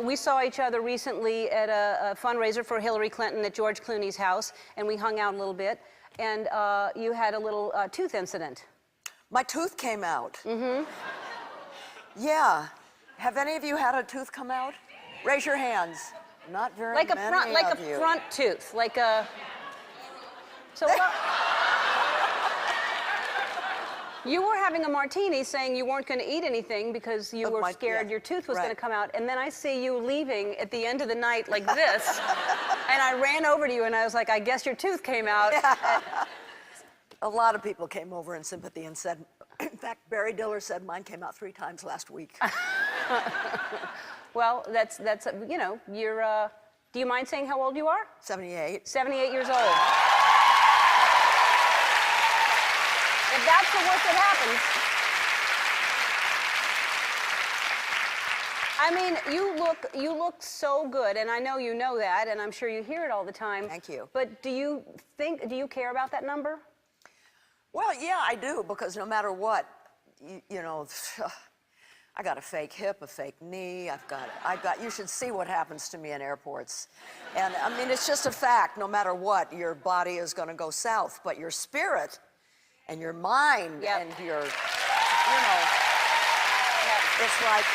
we saw each other recently at a fundraiser for Hillary Clinton at George Clooney's house, and we hung out a little bit. And you had a little tooth incident. My tooth came out. Mm-hmm. Yeah. Have any of you had a tooth come out? Raise your hands. Not very many of you. Like a front tooth, like a. So what? You were having a martini saying you weren't going to eat anything because you were scared your tooth was going to come out. And then I see you leaving at the end of the night like this. And I ran over to you and I was like, I guess your tooth came out. Yeah. A lot of people came over in sympathy and said, in fact, Barry Diller said mine came out 3 times last week. Well, that's you know, you're, do you mind saying how old you are? 78. 78 years old. If that's the worst that happens. I mean, you look so good, and I know you know that, and I'm sure you hear it all the time. Thank you. But do you care about that number? Well, yeah, I do, because no matter what, you know, I got a fake hip, a fake knee, you should see what happens to me in airports. And I mean, it's just a fact, no matter what, your body is gonna go south, but your spirit and your mind and your, you know, it's like,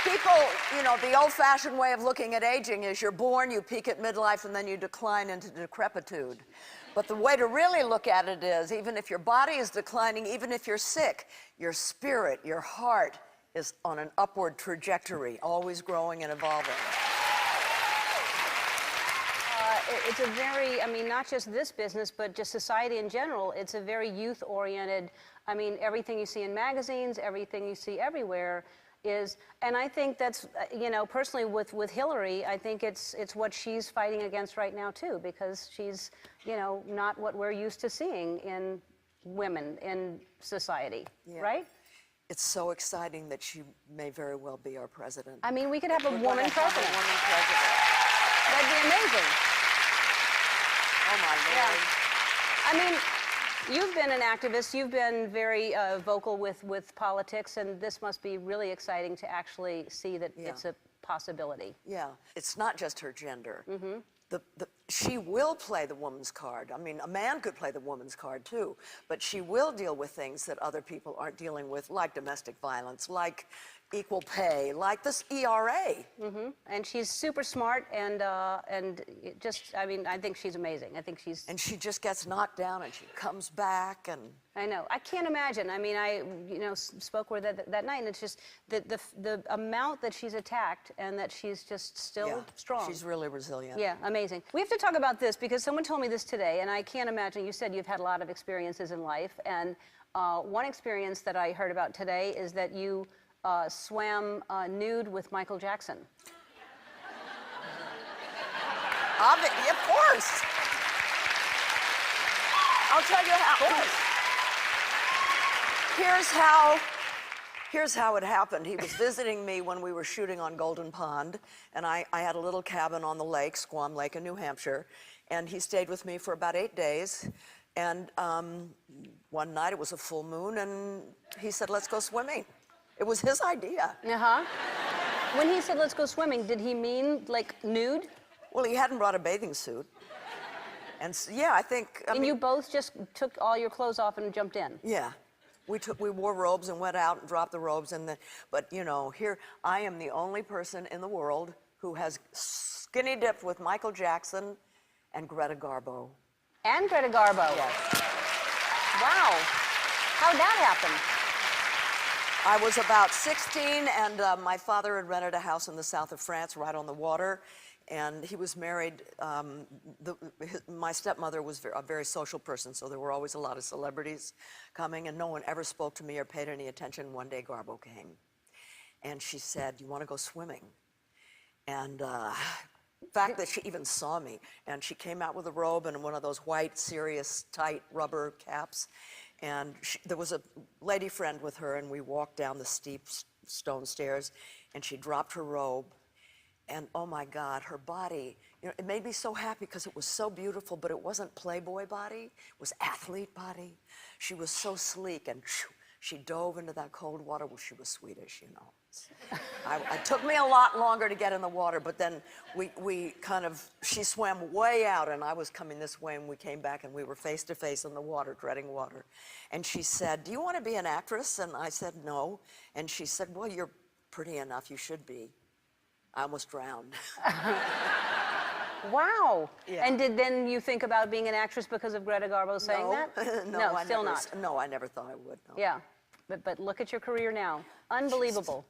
people, you know, the old-fashioned way of looking at aging is you're born, you peak at midlife, and then you decline into decrepitude. But the way to really look at it is, even if your body is declining, even if you're sick, your spirit, your heart is on an upward trajectory, always growing and evolving. It's a very, I mean, not just this business, but just society in general, it's a very youth-oriented, I mean, everything you see in magazines, everything you see everywhere is, and I think that's, you know, personally with Hillary, I think it's what she's fighting against right now too, because she's, you know, not what we're used to seeing in women in society, right? It's so exciting that she may very well be our president. I mean, we could have a woman president. That'd be amazing. Oh my Lord. Yeah. I mean, you've been an activist, you've been very vocal with politics, and this must be really exciting to actually see that it's a possibility. Yeah, it's not just her gender. Mm-hmm. She will play the woman's card. I mean, a man could play the woman's card too, but she will deal with things that other people aren't dealing with, like domestic violence, like equal pay, like this ERA. Mm-hmm. And she's super smart, and just, I mean, I think she's amazing. I think she's... And she just gets knocked down, and she comes back, and... I know. I can't imagine. I mean, I, you know, spoke with her that night, and it's just the amount that she's attacked, and that she's just still strong. She's really resilient. Yeah, amazing. We have to talk about this, because someone told me this today, and I can't imagine, you said you've had a lot of experiences in life, and one experience that I heard about today is that you swam nude with Michael Jackson. Of course. I'll tell you how. Of course. Here's how it happened. He was visiting me when we were shooting on Golden Pond, and I had a little cabin on the lake, Squam Lake in New Hampshire, and he stayed with me for about 8 days. And one night, it was a full moon, and he said, let's go swimming. It was his idea. Uh-huh. When he said, let's go swimming, did he mean, like, nude? Well, he hadn't brought a bathing suit. And yeah, I think... I mean, you both just took all your clothes off and jumped in? Yeah. We wore robes and went out and dropped the robes. But, you know, here, I am the only person in the world who has skinny dipped with Michael Jackson and Greta Garbo. And Greta Garbo? Yes. Wow. How'd that happen? I was about 16, and my father had rented a house in the south of France, right on the water, and he was married. My stepmother was a very social person, so there were always a lot of celebrities coming, and no one ever spoke to me or paid any attention. One day, Garbo came, and she said, "You want to go swimming?" And the fact that she even saw me, and she came out with a robe and one of those white, serious, tight rubber caps. And there was a lady friend with her, and we walked down the steep stone stairs, and she dropped her robe, and oh my God, her body, you know, it made me so happy because it was so beautiful, but it wasn't Playboy body, it was athlete body. She was so sleek, and she dove into that cold water. Well, she was Swedish, you know. seconds. It took me a lot longer to get in the water, but then she swam way out and I was coming this way and we came back and we were face to face in the water, treading water. And she said, "Do you want to be an actress?" And I said, "No." And she said, "Well, you're pretty enough, you should be." I almost drowned. Wow. Yeah. And did then you think about being an actress because of Greta Garbo saying that? No, still not. No, I never thought I would. No. Yeah. But look at your career now. Unbelievable.